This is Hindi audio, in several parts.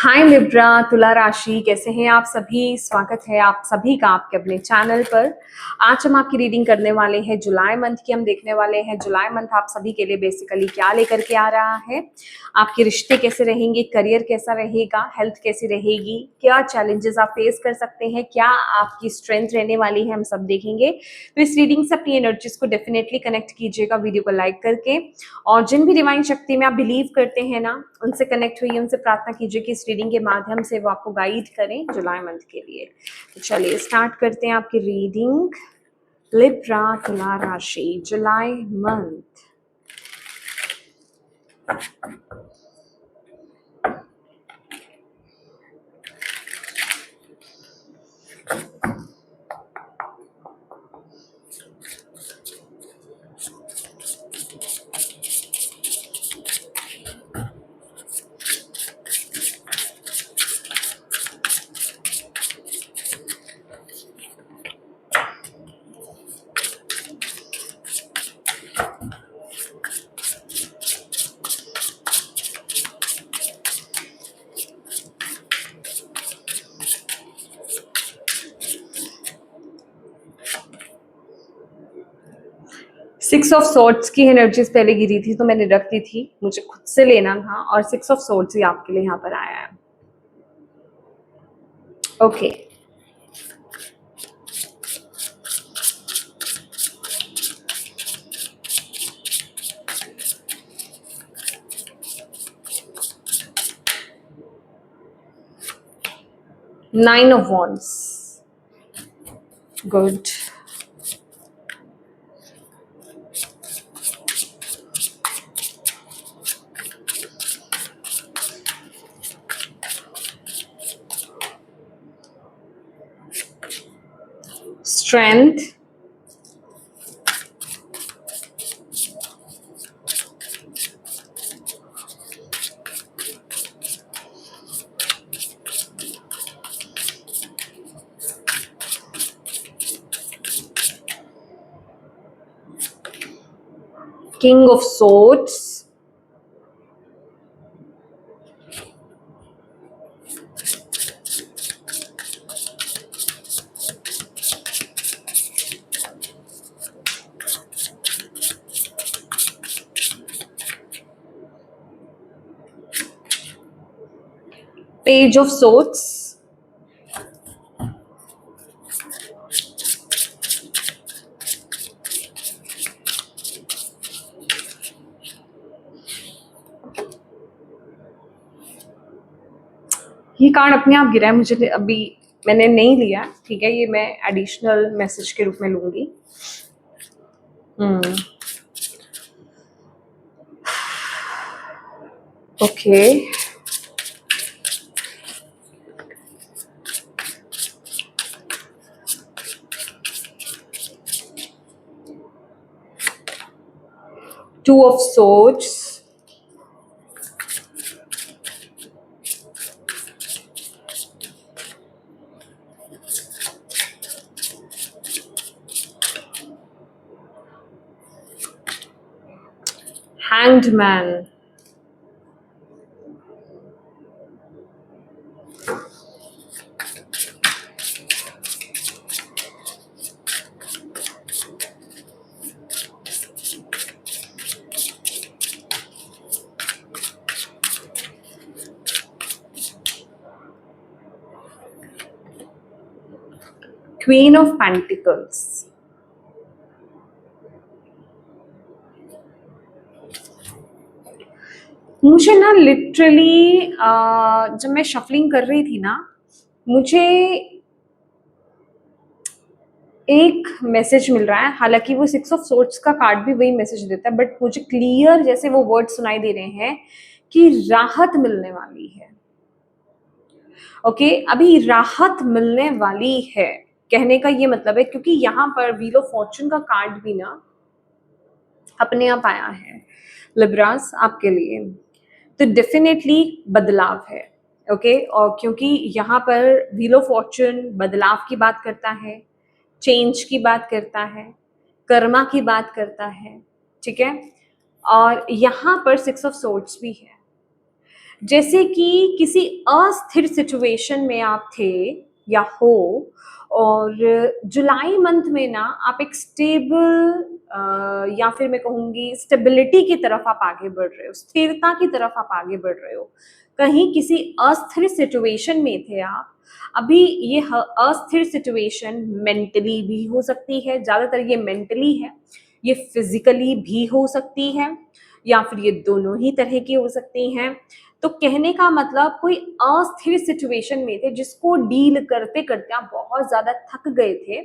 हाय लिब्रा, तुला राशि, कैसे हैं आप सभी। स्वागत है आप सभी का आपके अपने चैनल पर। आज हम आपकी रीडिंग करने वाले हैं जुलाई मंथ की। हम देखने वाले हैं जुलाई मंथ आप सभी के लिए बेसिकली क्या लेकर के आ रहा है। आपके रिश्ते कैसे रहेंगे, करियर कैसा रहेगा, हेल्थ कैसी रहेगी, क्या चैलेंजेस आप फेस कर सकते हैं, क्या आपकी स्ट्रेंथ रहने वाली है, हम सब देखेंगे। तो इस रीडिंग से अपनी एनर्जीज को डेफिनेटली कनेक्ट कीजिएगा वीडियो को लाइक करके। और जिन भी डिवाइन शक्ति में आप बिलीव करते हैं ना, उनसे कनेक्ट हुई, उनसे प्रार्थना कीजिए कि इस रीडिंग के माध्यम से वो आपको गाइड करें जुलाई मंथ के लिए। तो चलिए स्टार्ट करते हैं आपकी रीडिंग। लिब्रा तुला राशि जुलाई मंथ। सिक्स ऑफ सोर्ड्स की एनर्जीज पहले गिरी थी तो मैंने रख दी थी, मुझे खुद से लेना था, और सिक्स ऑफ सोर्ड्स ही आपके लिए यहाँ पर आया है। Okay, nine of wands, good. Strength, king of swords, page of swords, ये कार्ड अपने आप गिरा है, मुझे अभी मैंने नहीं लिया, ठीक है, ये मैं एडिशनल मैसेज के रूप में लूंगी। Okay, two of swords, hanged man, queen of pentacles. मुझे ना लिटरली जब मैं शफलिंग कर रही थी ना, मुझे एक मैसेज मिल रहा है, हालांकि वो सिक्स ऑफ सोर्ड्स का कार्ड भी वही मैसेज देता है, बट मुझे क्लियर जैसे वो वर्ड सुनाई दे रहे हैं कि राहत मिलने वाली है। ओके, अभी राहत मिलने वाली है, कहने का ये मतलब है, क्योंकि यहाँ पर व्हील ऑफ फॉर्चून का कार्ड भी ना अपने आप आया है लिब्रास आपके लिए, तो डेफिनेटली बदलाव है। ओके, और क्योंकि यहाँ पर व्हील ऑफ फॉर्चून बदलाव की बात करता है, चेंज की बात करता है, कर्मा की बात करता है, ठीक है, और यहाँ पर सिक्स ऑफ सोर्ड्स भी है। जैसे कि किसी अस्थिर सिचुएशन में आप थे या हो, और जुलाई मंथ में ना आप एक स्टेबल या फिर मैं कहूँगी स्टेबिलिटी की तरफ आप आगे बढ़ रहे हो, स्थिरता की तरफ आप आगे बढ़ रहे हो। कहीं किसी अस्थिर सिचुएशन में थे आप, अभी ये अस्थिर सिचुएशन मेंटली भी हो सकती है, ज़्यादातर ये मेंटली है, ये फिजिकली भी हो सकती है, या फिर ये दोनों ही तरह की हो सकती हैं। तो कहने का मतलब कोई अस्थिर सिचुएशन में थे जिसको डील करते करते आप बहुत ज़्यादा थक गए थे।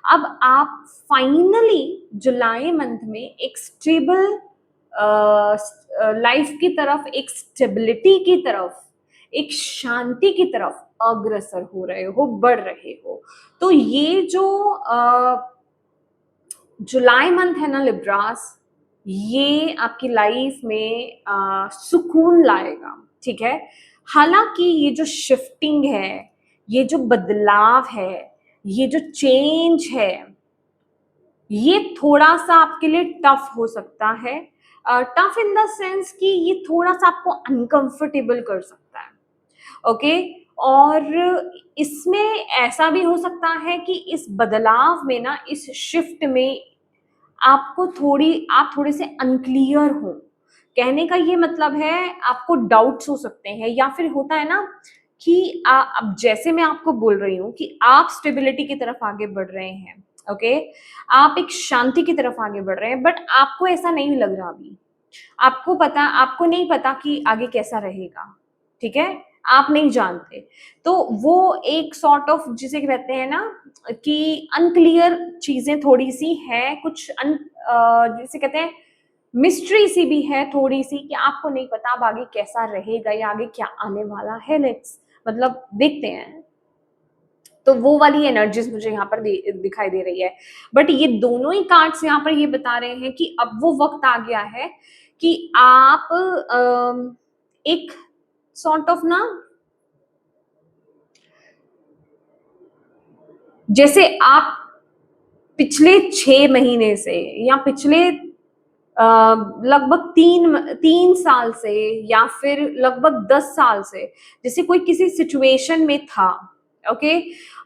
अब आप फाइनली जुलाई मंथ में एक स्टेबल लाइफ की तरफ, एक स्टेबिलिटी की तरफ, एक शांति की तरफ अग्रसर हो रहे हो, बढ़ रहे हो। तो ये जो जुलाई मंथ है ना लिब्रास, ये आपकी लाइफ में सुकून लाएगा, ठीक है। हालांकि ये जो शिफ्टिंग है, ये जो बदलाव है, ये जो चेंज है, ये थोड़ा सा आपके लिए टफ हो सकता है। टफ इन द सेंस कि ये थोड़ा सा आपको अनकंफर्टेबल कर सकता है, ओके। और इसमें ऐसा भी हो सकता है कि इस बदलाव में ना, इस शिफ्ट में आप थोड़े से अनक्लियर हो। कहने का ये मतलब है आपको डाउट्स हो सकते हैं, या फिर होता है ना कि अब जैसे मैं आपको बोल रही हूँ कि आप स्टेबिलिटी की तरफ आगे बढ़ रहे हैं, ओके, आप एक शांति की तरफ आगे बढ़ रहे हैं, बट आपको ऐसा नहीं लग रहा अभी। आपको नहीं पता कि आगे कैसा रहेगा, ठीक है, आप नहीं जानते। तो वो एक सॉर्ट ऑफ जिसे कहते हैं ना कि अनक्लियर चीजें थोड़ी सी है, कुछ जिसे कहते हैं मिस्ट्री सी भी है थोड़ी सी, कि आपको नहीं पता अब आगे कैसा रहेगा या आगे क्या आने वाला है। लेट्स मतलब देखते हैं। तो वो वाली एनर्जीज मुझे यहाँ पर दिखाई दे रही है। बट ये दोनों ही कार्ड्स यहाँ पर ये बता रहे हैं कि अब वो वक्त आ गया है कि आप एक सॉर्ट ऑफ ना, जैसे आप पिछले 6 महीने से या पिछले लगभग 3 साल से या फिर लगभग 10 साल से, जैसे कोई किसी सिचुएशन में था, ओके,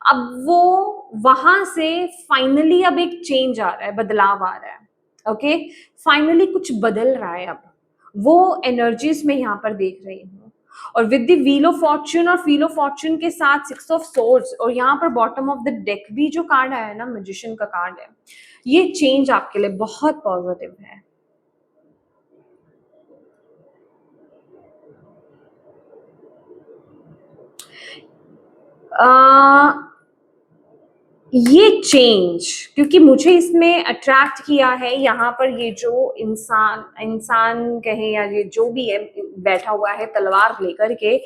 अब वो वहां से फाइनली अब एक चेंज आ रहा है, बदलाव आ रहा है, ओके, फाइनली कुछ बदल रहा है। अब वो एनर्जीज में यहाँ पर देख रही हूँ। और with the wheel of Fortune, और व्हील ऑफ फॉर्च्यून के साथ 6 ऑफ सोर्ड्स, और यहाँ पर बॉटम ऑफ द डेक भी जो कार्ड आया है ना, मैजिशियन का कार्ड है, ये चेंज आपके लिए बहुत पॉजिटिव है। ये चेंज, क्योंकि मुझे इसमें अट्रैक्ट किया है यहाँ पर, ये जो इंसान इंसान कहे या ये जो भी है बैठा हुआ है तलवार लेकर के,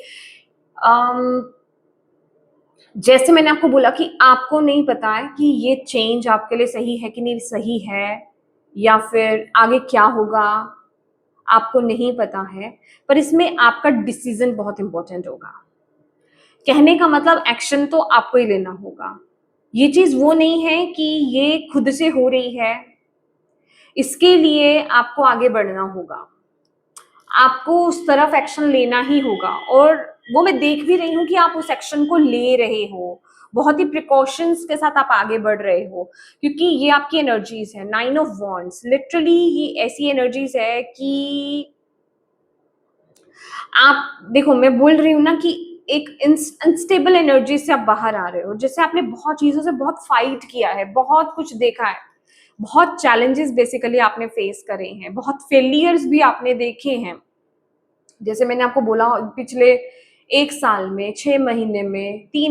जैसे मैंने आपको बोला कि आपको नहीं पता है कि ये चेंज आपके लिए सही है कि नहीं सही है, या फिर आगे क्या होगा, आपको नहीं पता है। पर इसमें आपका डिसीजन बहुत इंपॉर्टेंट होगा। कहने का मतलब एक्शन तो आपको ही लेना होगा। ये चीज वो नहीं है कि ये खुद से हो रही है, इसके लिए आपको आगे बढ़ना होगा, आपको उस तरफ एक्शन लेना ही होगा। और वो मैं देख भी रही हूँ कि आप उस एक्शन को ले रहे हो, बहुत ही प्रिकॉशंस के साथ आप आगे बढ़ रहे हो, क्योंकि ये आपकी एनर्जीज है। 9 ऑफ वॉन्ड्स, लिटरली ये ऐसी एनर्जीज है कि आप देखो, मैं बोल रही हूँ ना कि एक अनस्टेबल एनर्जी से आप बाहर आ रहे हो, जैसे आपने बहुत चीजों से बहुत फाइट किया है, बहुत कुछ देखा है, बहुत चैलेंजेस बेसिकली आपने फेस करे हैं, बहुत फेलियर्स भी आपने देखे हैं। जैसे मैंने आपको बोला, पिछले 1 साल में, 6 महीने में, 6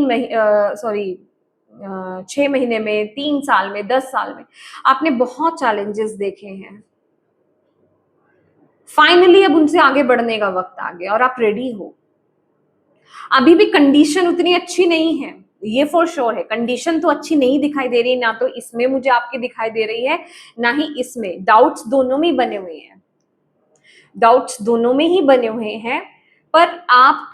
महीने में, 3 साल में, 10 साल में आपने बहुत चैलेंजेस देखे हैं। फाइनली अब उनसे आगे बढ़ने का वक्त आ गया और आप रेडी हो। अभी भी कंडीशन उतनी अच्छी नहीं है, ये फॉर श्योर है। कंडीशन तो अच्छी नहीं दिखाई दे रही, ना तो इसमें मुझे आपकी दिखाई दे रही है, ना ही इसमें। डाउट्स दोनों में ही बने हुए हैं, डाउट्स दोनों में ही बने हुए हैं, पर आप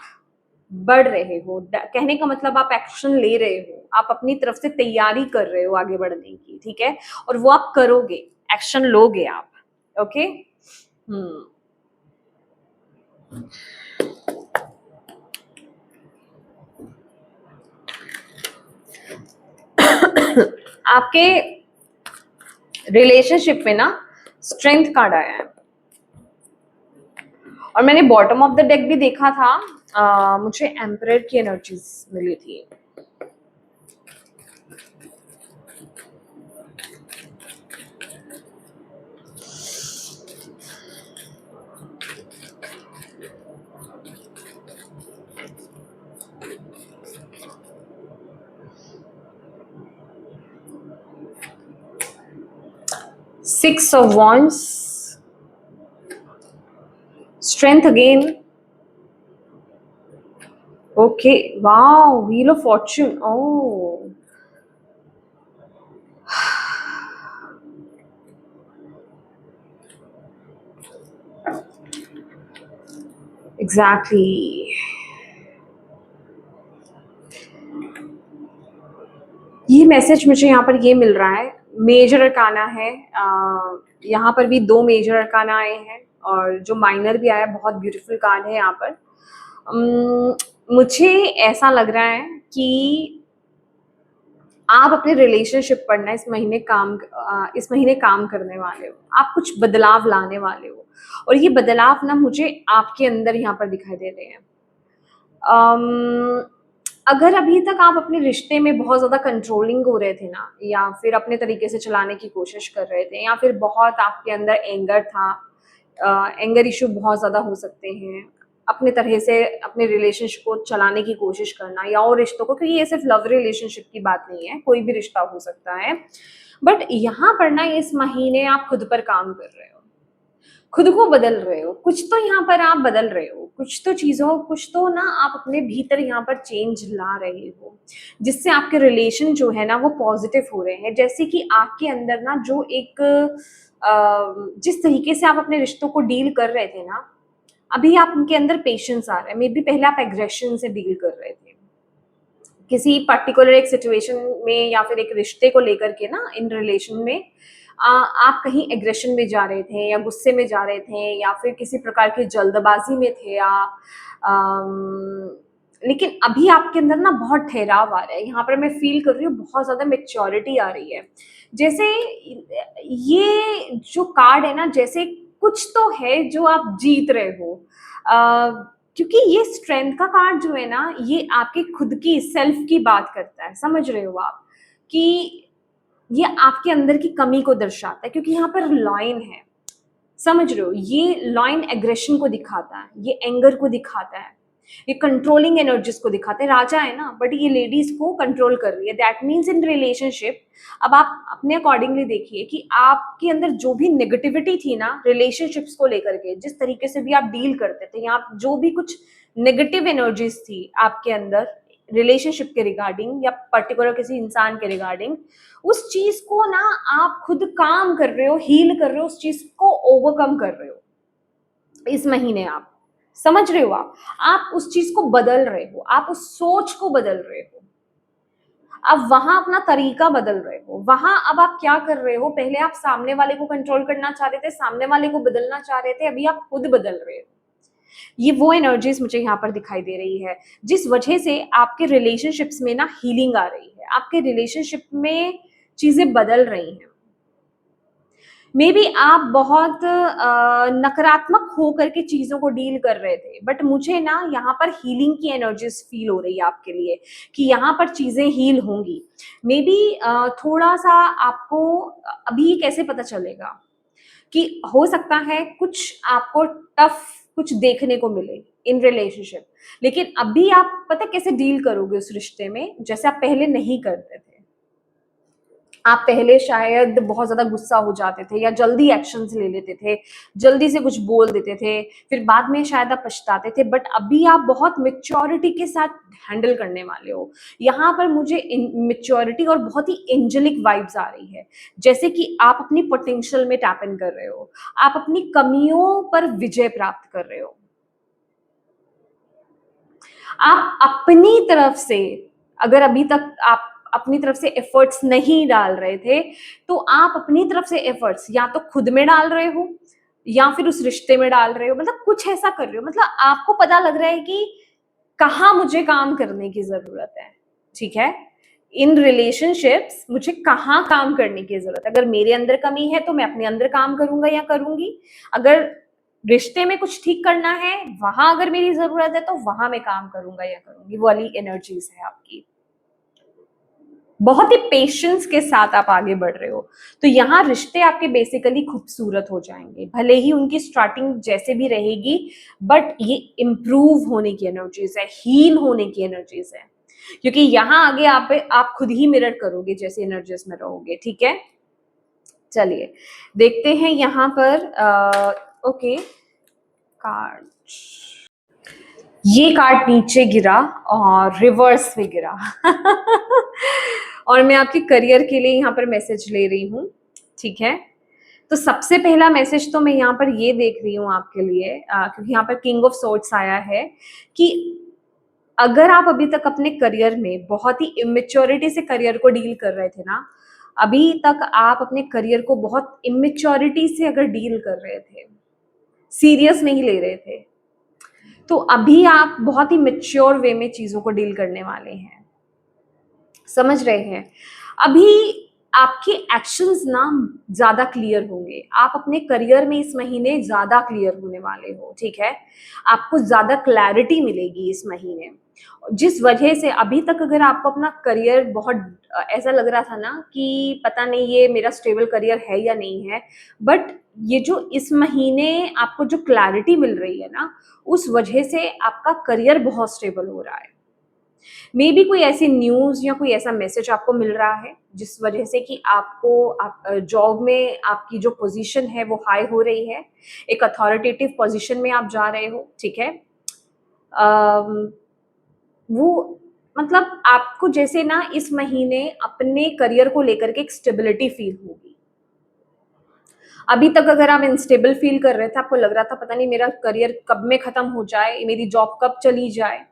बढ़ रहे हो। कहने का मतलब आप एक्शन ले रहे हो, आप अपनी तरफ से तैयारी कर रहे हो आगे बढ़ने की, ठीक है, और वो आप करोगे, एक्शन लोगे आप, ओके। आपके रिलेशनशिप में ना स्ट्रेंथ कार्ड आया है, और मैंने बॉटम ऑफ द डेक भी देखा था, मुझे एम्परर की एनर्जीज मिली थी। Six of wands, strength again, okay, wow, wheel of Fortune, oh, exactly. ये मैसेज मुझे यहाँ पर ये मिल रहा है, मेजर अरकाना है, यहाँ पर भी दो मेजर अरकाना आए हैं और जो माइनर भी आया, बहुत ब्यूटीफुल कार्ड है यहाँ पर। मुझे ऐसा लग रहा है कि आप अपने रिलेशनशिप पर ना इस महीने काम करने वाले हो, आप कुछ बदलाव लाने वाले हो, और ये बदलाव ना मुझे आपके अंदर यहाँ पर दिखाई दे रहे हैं। अगर अभी तक आप अपने रिश्ते में बहुत ज़्यादा कंट्रोलिंग हो रहे थे ना, या फिर अपने तरीके से चलाने की कोशिश कर रहे थे, या फिर बहुत आपके अंदर एंगर था, एंगर इशू बहुत ज़्यादा हो सकते हैं, अपने तरह से अपने रिलेशनशिप को चलाने की कोशिश करना, या और रिश्तों को, क्योंकि ये सिर्फ लव रिलेशनशिप की बात नहीं है, कोई भी रिश्ता हो सकता है। बट यहाँ पर ना इस महीने आप खुद पर काम कर रहे हो, खुद को बदल रहे हो, कुछ तो यहाँ पर आप बदल रहे हो, कुछ तो ना आप अपने भीतर यहाँ पर चेंज ला रहे हो, जिससे आपके रिलेशन जो है ना वो पॉजिटिव हो रहे हैं। जैसे कि आपके अंदर ना जो एक जिस तरीके से आप अपने रिश्तों को डील कर रहे थे ना, अभी आप उनके अंदर पेशेंस आ रहा है। मे बी पहले आप एग्रेशन से डील कर रहे थे किसी पर्टिकुलर एक सिचुएशन में, या फिर एक रिश्ते को लेकर के ना, इन रिलेशन में आप कहीं एग्रेशन में जा रहे थे, या गुस्से में जा रहे थे, या फिर किसी प्रकार की जल्दबाजी में थे, या लेकिन अभी आपके अंदर ना बहुत ठहराव आ रहा है। यहाँ पर मैं फील कर रही हूँ बहुत ज़्यादा मेच्योरिटी आ रही है। जैसे ये जो कार्ड है ना, जैसे कुछ तो है जो आप जीत रहे हो, क्योंकि ये स्ट्रेंथ का कार्ड जो है ना, ये आपके खुद की सेल्फ की बात करता है। समझ रहे हो आप कि ये आपके अंदर की कमी को दर्शाता है, क्योंकि यहाँ पर लॉइन है। समझ रहे हो, ये लॉइन एग्रेशन को दिखाता है, ये एंगर को दिखाता है, ये कंट्रोलिंग एनर्जीज को दिखाते हैं। राजा है ना, बट ये लेडीज को कंट्रोल कर रही है। दैट मीन्स इन रिलेशनशिप, अब आप अपने अकॉर्डिंगली देखिए कि आपके अंदर जो भी नेगेटिविटी थी ना रिलेशनशिप्स को लेकर के, जिस तरीके से भी आप डील करते थे, या जो भी कुछ नेगेटिव एनर्जीज थी आपके अंदर रिलेशनशिप के रिगार्डिंग, या पर्टिकुलर किसी इंसान के रिगार्डिंग, उस चीज को ना आप खुद काम कर रहे हो, हील कर रहे हो, उस चीज को ओवरकम कर रहे हो इस महीने। आप समझ रहे हो, आप उस चीज को बदल रहे हो, आप उस सोच को बदल रहे हो, अब वहां अपना तरीका बदल रहे हो। वहां अब आप क्या कर रहे हो, पहले आप सामने वाले को कंट्रोल करना चाह रहे थे, सामने वाले को बदलना चाह रहे थे, अभी आप खुद बदल रहे हो। ये वो एनर्जीज मुझे यहाँ पर दिखाई दे रही है, जिस वजह से आपके रिलेशनशिप्स में ना हीलिंग आ रही है, आपके रिलेशनशिप में चीजें बदल रही हैं। मे बी आप बहुत नकारात्मक होकर के चीजों को डील कर रहे थे, बट मुझे ना यहाँ पर हीलिंग की एनर्जीज फील हो रही है आपके लिए, कि यहाँ पर चीजें हील होंगी। मे बी थोड़ा सा आपको अभी कैसे पता चलेगा कि हो सकता है कुछ आपको टफ कुछ देखने को मिले इन रिलेशनशिप, लेकिन अभी आप पता कैसे डील करोगे उस रिश्ते में, जैसे आप पहले नहीं करते थे। आप पहले शायद बहुत ज़्यादा गुस्सा हो जाते थे, या जल्दी एक्शंस ले लेते थे, जल्दी से कुछ बोल देते थे, फिर बाद में शायद आप पछताते थे, बट अभी आप बहुत मैच्योरिटी के साथ हैंडल करने वाले हो। यहाँ पर मुझे मैच्योरिटी और बहुत ही एंजेलिक वाइब्स आ रही है, जैसे कि आप अपनी पोटेंशियल में टैप इन कर रहे हो, आप अपनी कमियों पर विजय प्राप्त कर रहे हो। आप अपनी तरफ से, अगर अभी तक आप अपनी तरफ से एफर्ट्स नहीं डाल रहे थे, तो आप अपनी तरफ से एफर्ट्स या तो खुद में डाल रहे हो, या फिर उस रिश्ते में डाल रहे हो, मतलब कुछ ऐसा कर रहे हो, मतलब आपको पता लग रहा है कि कहाँ मुझे काम करने की जरूरत है। ठीक है, इन रिलेशनशिप्स मुझे कहाँ काम करने की जरूरत है। अगर मेरे अंदर कमी है तो मैं अपने अंदर काम करूंगा या करूंगी। अगर रिश्ते में कुछ ठीक करना है, वहां अगर मेरी जरूरत है तो वहां मैं काम करूंगा या करूंगी। वो वाली एनर्जीज है आपकी। बहुत ही पेशेंस के साथ आप आगे बढ़ रहे हो। तो यहाँ रिश्ते आपके बेसिकली खूबसूरत हो जाएंगे, भले ही उनकी स्टार्टिंग जैसे भी रहेगी, बट ये इम्प्रूव होने की एनर्जीज है, हील होने की एनर्जीज है। क्योंकि यहाँ आगे आप खुद ही मिरर करोगे जैसे एनर्जीज में रहोगे। ठीक है, चलिए देखते हैं यहाँ पर। ओके, कार्ड, ये कार्ड नीचे गिरा और रिवर्स में गिरा और मैं आपके करियर के लिए यहाँ पर मैसेज ले रही हूँ। ठीक है, तो सबसे पहला मैसेज तो मैं यहाँ पर ये देख रही हूँ आपके लिए, क्योंकि यहाँ पर किंग ऑफ सोर्ड्स आया है कि अगर आप अभी तक अपने करियर में बहुत ही इमेच्योरिटी से करियर को डील कर रहे थे ना, अभी तक आप अपने करियर को बहुत इमेच्योरिटी से अगर डील कर रहे थे, सीरियस नहीं ले रहे थे, तो अभी आप बहुत ही मेच्योर वे में चीजों को डील करने वाले हैं। समझ रहे हैं? अभी आपके एक्शंस ना ज्यादा क्लियर होंगे। आप अपने करियर में इस महीने ज्यादा क्लियर होने वाले हो। ठीक है, आपको ज्यादा क्लैरिटी मिलेगी इस महीने, जिस वजह से अभी तक अगर आपको अपना करियर बहुत ऐसा लग रहा था ना कि पता नहीं ये मेरा स्टेबल करियर है या नहीं है, बट ये जो इस महीने आपको जो क्लैरिटी मिल रही है ना, उस वजह से आपका करियर बहुत स्टेबल हो रहा है। मे बी कोई ऐसी न्यूज या कोई ऐसा मैसेज आपको मिल रहा है जिस वजह से कि आपको जॉब में आपकी जो पोजीशन है वो हाई हो रही है, एक अथॉरिटेटिव पोजीशन में आप जा रहे हो। ठीक है, वो मतलब आपको जैसे ना इस महीने अपने करियर को लेकर के एक स्टेबिलिटी फील होगी। अभी तक अगर आप इनस्टेबल फील कर रहे थे, आपको लग रहा था पता नहीं मेरा करियर कब में खत्म हो जाए, मेरी जॉब कब चली जाए,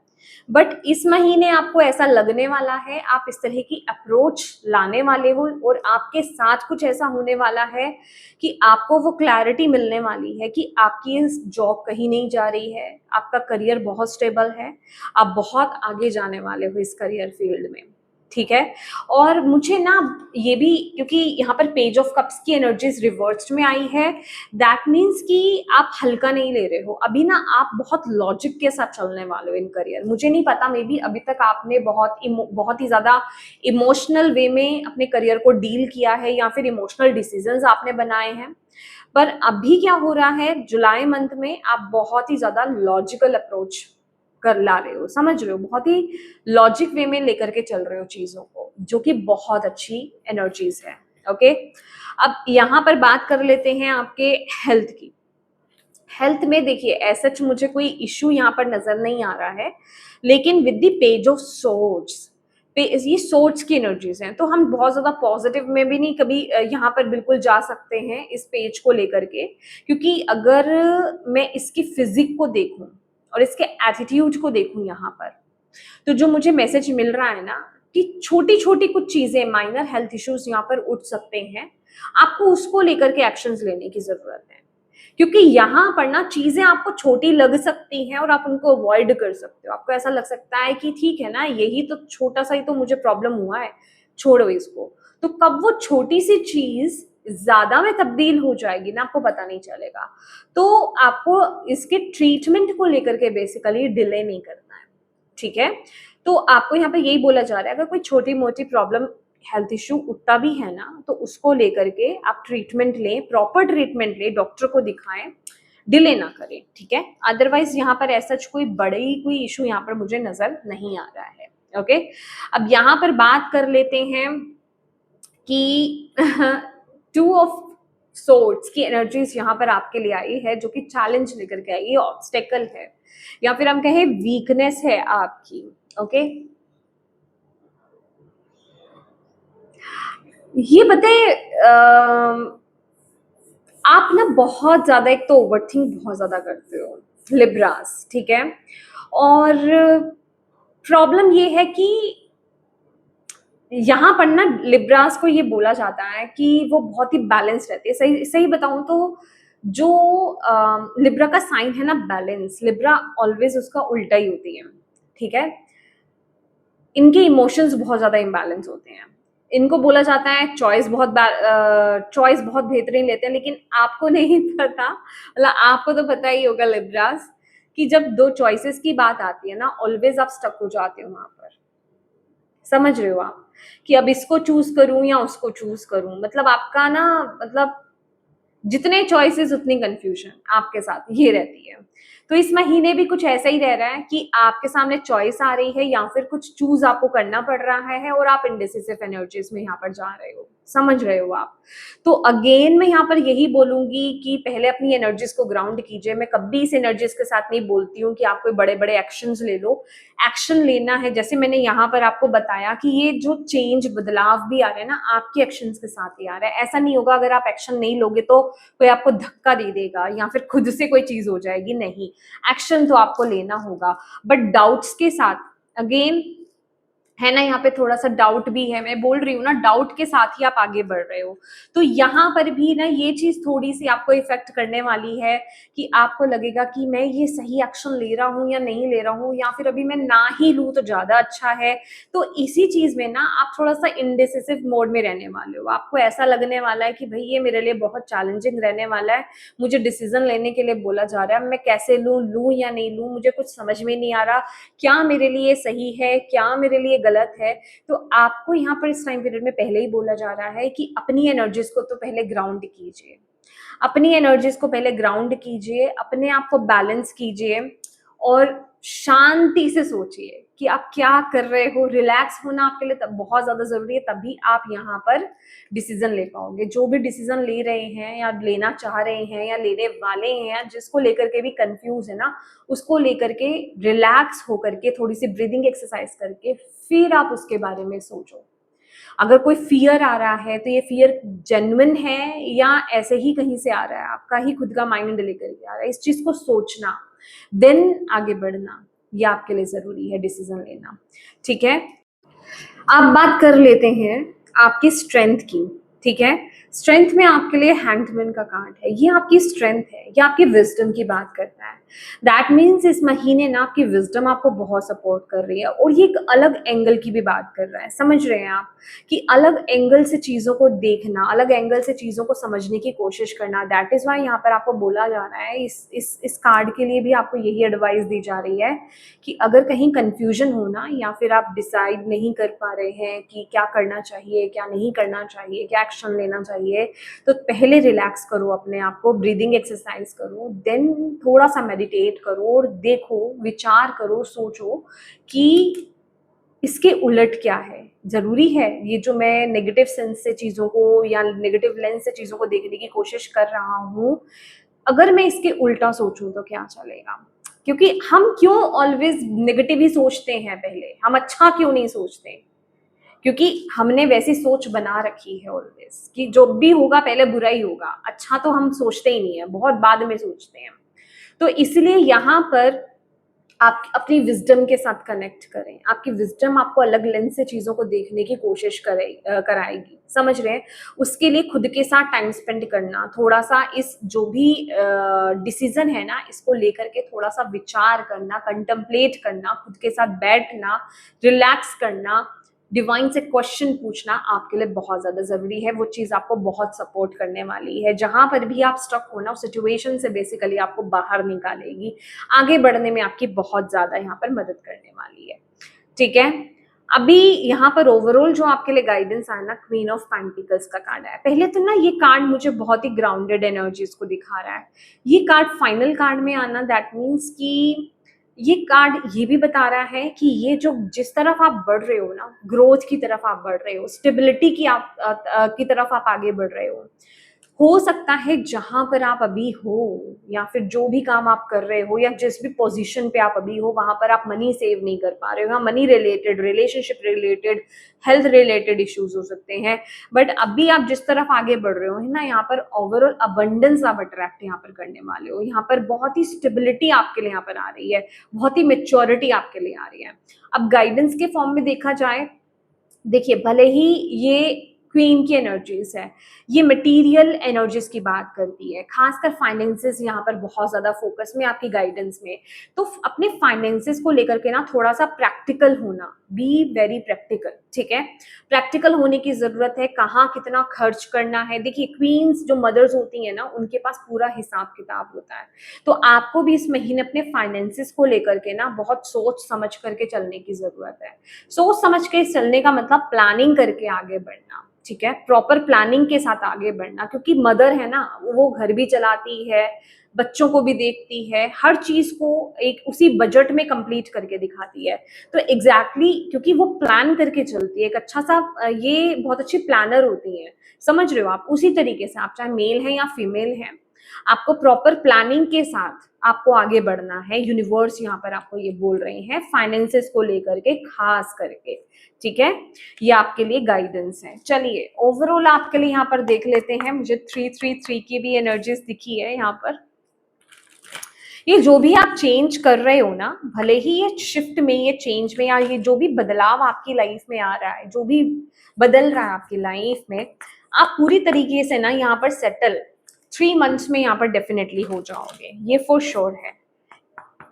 बट इस महीने आपको ऐसा लगने वाला है, आप इस तरह की अप्रोच लाने वाले हो और आपके साथ कुछ ऐसा होने वाला है कि आपको वो क्लैरिटी मिलने वाली है कि आपकी जॉब कहीं नहीं जा रही है, आपका करियर बहुत स्टेबल है, आप बहुत आगे जाने वाले हो इस करियर फील्ड में। ठीक है, और मुझे ना ये भी, क्योंकि यहाँ पर पेज ऑफ कप्स की एनर्जीज रिवर्स्ड में आई है, दैट मीन्स कि आप हल्का नहीं ले रहे हो। अभी ना आप बहुत लॉजिक के साथ चलने वाले हो इन करियर। मुझे नहीं पता, मे बी अभी तक आपने बहुत ही ज्यादा इमोशनल वे में अपने करियर को डील किया है या फिर इमोशनल डिसीजंस आपने बनाए हैं, पर अभी क्या हो रहा है, जुलाई मंथ में आप बहुत ही ज्यादा लॉजिकल अप्रोच कर ला रहे हो, समझ रहे हो, बहुत ही लॉजिक वे में लेकर के चल रहे हो चीजों को, जो कि बहुत अच्छी एनर्जीज है। ओके, अब यहाँ पर बात कर लेते हैं आपके हेल्थ की। हेल्थ में देखिए ऐसा मुझे कोई इश्यू यहाँ पर नजर नहीं आ रहा है, लेकिन with the page of swords, ये सोर्ड्स की एनर्जीज हैं, तो हम बहुत ज्यादा पॉजिटिव में भी नहीं कभी यहाँ पर बिल्कुल जा सकते हैं इस पेज को लेकर के, क्योंकि अगर मैं इसकी फिजिक को देखूं और इसके एटीट्यूड को देखूं यहाँ पर, तो जो मुझे मैसेज मिल रहा है ना कि छोटी छोटी कुछ चीजें, माइनर हेल्थ इश्यूज यहाँ पर उठ सकते हैं, आपको उसको लेकर के एक्शंस लेने की जरूरत है। क्योंकि यहाँ पर ना चीजें आपको छोटी लग सकती हैं और आप उनको अवॉइड कर सकते हो। आपको ऐसा लग सकता है कि ठीक है ना, यही तो छोटा सा ही तो मुझे प्रॉब्लम हुआ है, छोड़ो इसको। तो कब वो छोटी सी चीज ज्यादा में तब्दील हो जाएगी ना, आपको पता नहीं चलेगा। तो आपको इसके ट्रीटमेंट को लेकर के बेसिकली डिले नहीं करना है। ठीक है, तो आपको यहाँ पे यही बोला जा रहा है, अगर कोई छोटी मोटी प्रॉब्लम, हेल्थ इश्यू उठता भी है ना, तो उसको लेकर के आप ट्रीटमेंट लें, प्रॉपर ट्रीटमेंट लें, डॉक्टर को दिखाएं, डिले ना करें। ठीक है, अदरवाइज यहाँ पर ऐसा कोई इशू यहाँ पर मुझे नजर नहीं आ रहा है। ओके, अब यहाँ पर बात कर लेते हैं कि 2 ऑफ सोर्ड्स की एनर्जीज यहाँ पर आपके लिए आई है, जो कि चैलेंज लेकर के आई है, ऑब्स्टेकल है, या फिर हम कहें वीकनेस है आपकी। ओके, ये बताए, आप ना बहुत ज्यादा, एक तो ओवरथिंक बहुत ज्यादा करते हो, लिब्रास। ठीक है, और प्रॉब्लम ये है कि यहाँ पर ना लिब्रास को ये बोला जाता है कि वो बहुत ही बैलेंस रहती है। सही सही बताऊं तो जो लिब्रा का साइन है ना बैलेंस, लिब्रा ऑलवेज उसका उल्टा ही होती है। ठीक है, इनके इमोशंस बहुत ज़्यादा इम्बैलेंस होते हैं। इनको बोला जाता है चॉइस बहुत बेहतरीन लेते हैं, लेकिन आपको नहीं पता, मतलब आपको तो पता ही होगा लिब्रास, कि जब 2 चॉइसेस की बात आती है ना, ऑलवेज़ आप स्टक हो जाते हो वहाँ पर। समझ रहे हो आप? कि अब इसको चूज़ करूँ या उसको चूज़ करूँ, मतलब आपका ना, मतलब जितने चॉइसेस उतनी कंफ्यूजन आपके साथ ये रहती है। तो इस महीने भी कुछ ऐसा ही रह रहा है कि आपके सामने चॉइस आ रही है या फिर कुछ चूज आपको करना पड़ रहा है और आप इंडिसिसिव एनर्जीज में यहाँ पर जा रहे हो। समझ रहे हो आप? तो अगेन मैं यहाँ पर यही बोलूंगी कि पहले अपनी एनर्जीज को ग्राउंड कीजिए। मैं कभी इस एनर्जीज के साथ नहीं बोलती हूँ कि आप कोई बड़े बड़े एक्शंस ले लो। एक्शन लेना है, जैसे मैंने यहाँ पर आपको बताया कि ये जो चेंज बदलाव भी आ रहे हैं ना, आपके एक्शंस के साथ ही आ रहा है। ऐसा नहीं होगा अगर आप एक्शन नहीं लोगे तो कोई आपको धक्का दे देगा या फिर खुद से कोई चीज हो जाएगी, नहीं। एक्शन तो आपको लेना होगा, बट डाउट्स के साथ। अगेन है ना, यहाँ पे थोड़ा सा डाउट भी है, मैं बोल रही हूँ ना, डाउट के साथ ही आप आगे बढ़ रहे हो। तो यहाँ पर भी ना ये चीज थोड़ी सी आपको इफेक्ट करने वाली है कि आपको लगेगा कि मैं ये सही एक्शन ले रहा हूँ या नहीं ले रहा हूँ, या फिर अभी मैं ना ही लूँ तो ज्यादा अच्छा है। तो इसी चीज में ना आप थोड़ा सा इंडिसिसिव मोड में रहने वाले हो। आपको ऐसा लगने वाला है कि भाई ये मेरे लिए बहुत चैलेंजिंग रहने वाला है, मुझे डिसीजन लेने के लिए बोला जा रहा है, मैं कैसे लूँ या नहीं लूँ, मुझे कुछ समझ में नहीं आ रहा, क्या मेरे लिए सही है, क्या मेरे लिए गलत है। तो आपको यहाँ पर इस टाइम पीरियड में पहले ही बोला जा रहा है कि अपनी एनर्जीज को तो पहले ग्राउंड कीजिए। अपनी एनर्जीज को पहले ग्राउंड कीजिए, अपने आप को बैलेंस कीजिए और शांति से सोचिए कि आप क्या कर रहे हो। रिलैक्स होना आपके लिए तब बहुत ज्यादा जरूरी है, तभी आप यहाँ पर डिसीजन ले पाओगे। जो भी डिसीजन ले रहे हैं या लेना चाह रहे हैं या लेने वाले हैं या जिसको लेकर के भी कंफ्यूज है ना, उसको लेकर के रिलैक्स होकर के थोड़ी सी ब्रीदिंग एक्सरसाइज करके फिर आप उसके बारे में सोचो। अगर कोई फियर आ रहा है तो ये फियर जेन्युइन है या ऐसे ही कहीं से आ रहा है, आपका ही खुद का माइंड लेकर के आ रहा है, इस चीज को सोचना, देन आगे बढ़ना, ये आपके लिए जरूरी है डिसीजन लेना। ठीक है, आप बात कर लेते हैं आपकी स्ट्रेंथ की। ठीक है, स्ट्रेंथ में आपके लिए हैंगमैन का कार्ड है, ये आपकी स्ट्रेंथ है, ये आपकी विजडम की बात करता है। दैट मीन्स इस महीने ना आपकी विजडम आपको बहुत सपोर्ट कर रही है और ये एक अलग एंगल की भी बात कर रहा है। समझ रहे हैं आप कि अलग एंगल से चीजों को देखना, अलग एंगल से चीजों को समझने की कोशिश करना। दैट इज वाई यहाँ पर आपको बोला जा रहा है, इस कार्ड के लिए भी आपको यही एडवाइस दी जा रही है कि अगर कहीं कंफ्यूजन हो ना, या फिर आप डिसाइड नहीं कर पा रहे हैं कि क्या करना चाहिए, क्या नहीं करना चाहिए, क्या एक्शन लेना चाहिए, तो पहले रिलैक्स करो, अपने आप को ब्रीदिंग एक्सरसाइज करो, देन थोड़ा सा मेडिटेट करो और देखो, विचार करो, सोचो कि इसके उलट क्या है। जरूरी है ये जो मैं नेगेटिव सेंस से चीजों को या नेगेटिव लेंस से चीजों को देखने की कोशिश कर रहा हूँ, अगर मैं इसके उल्टा सोचूं तो क्या चलेगा। क्योंकि हम क्यों ऑलवेज नेगेटिव ही सोचते हैं, पहले हम अच्छा क्यों नहीं सोचते, क्योंकि हमने वैसी सोच बना रखी है ऑलवेज कि जो भी होगा पहले बुरा ही होगा, अच्छा तो हम सोचते ही नहीं है, बहुत बाद में सोचते हैं। तो इसलिए यहाँ पर आप अपनी विजडम के साथ कनेक्ट करें। आपकी विजडम आपको अलग लेंस से चीजों को देखने की कोशिश कराएगी। समझ रहे हैं? उसके लिए खुद के साथ टाइम स्पेंड करना, थोड़ा सा इस जो भी डिसीजन है ना, इसको लेकर के थोड़ा सा विचार करना, कंtemplate करना, खुद के साथ बैठना, रिलैक्स करना, डिवाइन से क्वेश्चन पूछना आपके लिए बहुत ज्यादा जरूरी है। वो चीज आपको बहुत सपोर्ट करने वाली है। जहां पर भी आप स्टक हो ना, उस सिचुएशन से बेसिकली आपको बाहर निकालेगी, आगे बढ़ने में आपकी बहुत ज्यादा यहाँ पर मदद करने वाली है। ठीक है, अभी यहाँ पर ओवरऑल जो आपके लिए गाइडेंस आया ना, क्वीन ऑफ पेंटिकल्स का कार्ड है। पहले तो ना ये कार्ड मुझे बहुत ही ग्राउंडेड एनर्जीज को दिखा रहा है। ये कार्ड फाइनल कार्ड में आना, दैट मीन्स कि ये कार्ड ये भी बता रहा है कि ये जो जिस तरफ आप बढ़ रहे हो ना, ग्रोथ की तरफ आप बढ़ रहे हो, स्टेबिलिटी की तरफ आप आगे बढ़ रहे हो सकता है जहां पर आप अभी हो या फिर जो भी काम आप कर रहे हो या जिस भी पोजीशन पे आप अभी हो, वहां पर आप मनी सेव नहीं कर पा रहे हो। Money related, relationship related, health related issues हो सकते हैं। बट अभी आप जिस तरफ आगे बढ़ रहे हो है ना, यहाँ पर ओवरऑल अबंडेंस आप अट्रैक्ट यहाँ पर करने वाले हो। यहाँ पर बहुत ही स्टेबिलिटी आपके लिए यहाँ पर आ रही है, बहुत ही मेच्योरिटी आपके लिए आ रही है। अब गाइडेंस के फॉर्म में देखा जाए, देखिए भले ही ये क्वीन की एनर्जीज है, ये मटेरियल एनर्जीज की बात करती है, खासकर फाइनेंसेस यहाँ पर बहुत ज्यादा फोकस में आपकी गाइडेंस में। तो अपने फाइनेंसेस को लेकर के ना थोड़ा सा प्रैक्टिकल होना बी वेरी प्रैक्टिकल, ठीक है। प्रैक्टिकल होने की जरूरत है, कहाँ कितना खर्च करना है। देखिए क्वींस जो मदर्स होती हैं ना, उनके पास पूरा हिसाब किताब होता है। तो आपको भी इस महीने अपने फाइनेंसिस को लेकर के ना बहुत सोच समझ करके चलने की जरूरत है। सोच समझ के चलने का मतलब प्लानिंग करके आगे बढ़ना, ठीक है, प्रॉपर प्लानिंग के साथ आगे बढ़ना, क्योंकि मदर है ना, वो घर भी चलाती है, बच्चों को भी देखती है, हर चीज को एक उसी बजट में कंप्लीट करके दिखाती है। तो एग्जैक्टली क्योंकि वो प्लान करके चलती है, एक अच्छा सा ये बहुत अच्छी प्लानर होती है, समझ रहे हो आप। उसी तरीके से आप चाहे मेल है या फीमेल है, आपको प्रॉपर प्लानिंग के साथ आपको आगे बढ़ना है। यूनिवर्स यहाँ पर आपको ये बोल रहे हैं फाइनेंसेस को लेकर के खास करके, ठीक है। ये आपके लिए गाइडेंस है। चलिए ओवरऑल आपके लिए यहाँ पर देख लेते हैं। मुझे 333 की भी एनर्जीज दिखी है यहाँ पर। ये जो भी आप चेंज कर रहे हो ना, भले ही ये शिफ्ट में, ये चेंज में, या ये जो भी बदलाव आपकी लाइफ में आ रहा है, जो भी बदल रहा है आपकी लाइफ में, आप पूरी तरीके से ना यहाँ पर सेटल 3 मंथ्स में यहाँ पर डेफिनेटली हो जाओगे, ये फॉर श्योर है।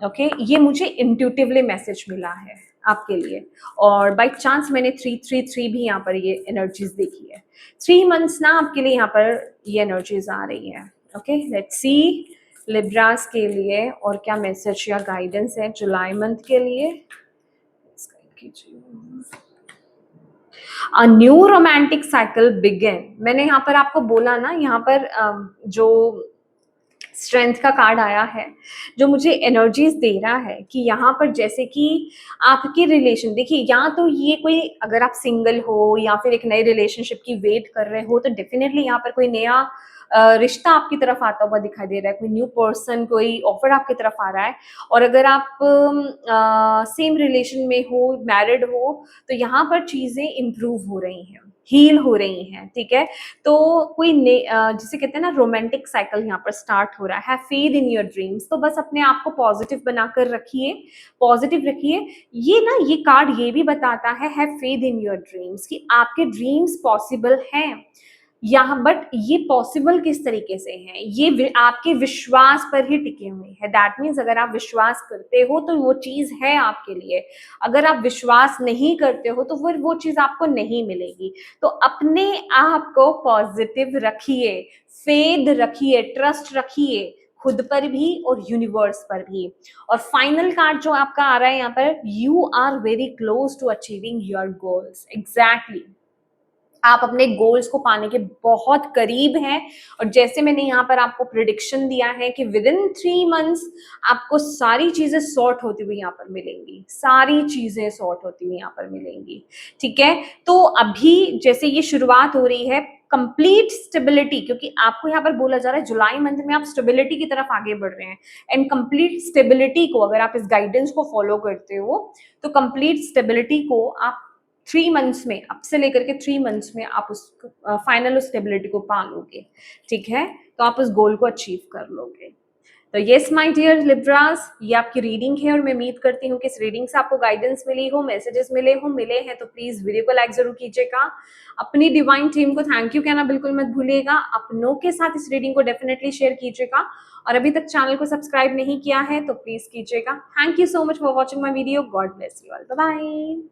ओके ये मुझे इंट्यूटिवली मैसेज मिला है आपके लिए, और बाई चांस मैंने 333 भी यहाँ पर ये एनर्जीज देखी है। 3 मंथ्स ना आपके लिए यहाँ पर ये एनर्जीज आ रही है। ओके लेट्स सी लिब्रास के लिए और क्या मैसेज या गाइडेंस है जुलाई मंथ के लिए। A new romantic cycle begin. मैंने यहाँ पर आपको बोला ना, यहाँ पर जो स्ट्रेंथ का कार्ड आया है, जो मुझे एनर्जीज दे रहा है कि यहाँ पर जैसे कि आपकी रिलेशन, देखिए या तो ये कोई, अगर आप सिंगल हो या फिर एक नए रिलेशनशिप की वेट कर रहे हो, तो डेफिनेटली यहाँ पर कोई नया रिश्ता आपकी तरफ आता हुआ दिखाई दे रहा है, कोई न्यू पर्सन, कोई ऑफर आपकी तरफ आ रहा है। और अगर आप सेम रिलेशन में हो, मैरिड हो, तो यहाँ पर चीजें इम्प्रूव हो रही हैं, हील हो रही हैं, ठीक है। तो कोई जिसे कहते हैं ना रोमांटिक साइकिल यहाँ पर स्टार्ट हो रहा है। Faith in your dreams. तो बस अपने आप को पॉजिटिव बनाकर रखिए, पॉजिटिव रखिए। ये ना ये कार्ड ये भी बताता है have faith in your dreams, कि आपके ड्रीम्स पॉसिबल हैं यहाँ, बट ये पॉसिबल किस तरीके से है, ये आपके विश्वास पर ही टिके हुए हैं। दैट मीन्स अगर आप विश्वास करते हो तो वो चीज है आपके लिए, अगर आप विश्वास नहीं करते हो तो फिर वो चीज आपको नहीं मिलेगी। तो अपने आप को पॉजिटिव रखिए, फेथ रखिए, ट्रस्ट रखिए, खुद पर भी और यूनिवर्स पर भी। और फाइनल कार्ड जो आपका आ रहा है यहाँ पर, you are very close to achieving your goals. Exactly आप अपने गोल्स को पाने के बहुत करीब हैं। और जैसे मैंने यहाँ पर आपको प्रिडिक्शन दिया है कि विद इन 3 मंथ्स आपको सारी चीजें सॉर्ट होती हुई यहाँ पर मिलेंगी, सारी चीजें सॉर्ट होती हुई यहाँ पर मिलेंगी, ठीक है। तो अभी जैसे ये शुरुआत हो रही है कंप्लीट स्टेबिलिटी, क्योंकि आपको यहाँ पर बोला जा रहा है जुलाई मंथ में आप स्टेबिलिटी की तरफ आगे बढ़ रहे हैं। एंड कंप्लीट स्टेबिलिटी को अगर आप इस गाइडेंस को फॉलो करते हो, तो कंप्लीट स्टेबिलिटी को आप 3 मंथ्स में, अब से लेकर के 3 मंथ्स में आप उस फाइनल स्टेबिलिटी को पा लोगे, ठीक है। तो आप उस गोल को अचीव कर लोगे। तो यस माय डियर लिब्रास, ये आपकी रीडिंग है और मैं उम्मीद करती हूँ कि इस रीडिंग से आपको गाइडेंस मिली हो, मैसेजेस मिले हैं तो प्लीज वीडियो को लाइक जरूर कीजिएगा। अपनी डिवाइन टीम को थैंक यू कहना बिल्कुल मत भूलिएगा। अपनों के साथ इस रीडिंग को डेफिनेटली शेयर कीजिएगा, और अभी तक चैनल को सब्सक्राइब नहीं किया है तो प्लीज कीजिएगा। Thank you so much for watching my video. God bless you all. Bye bye.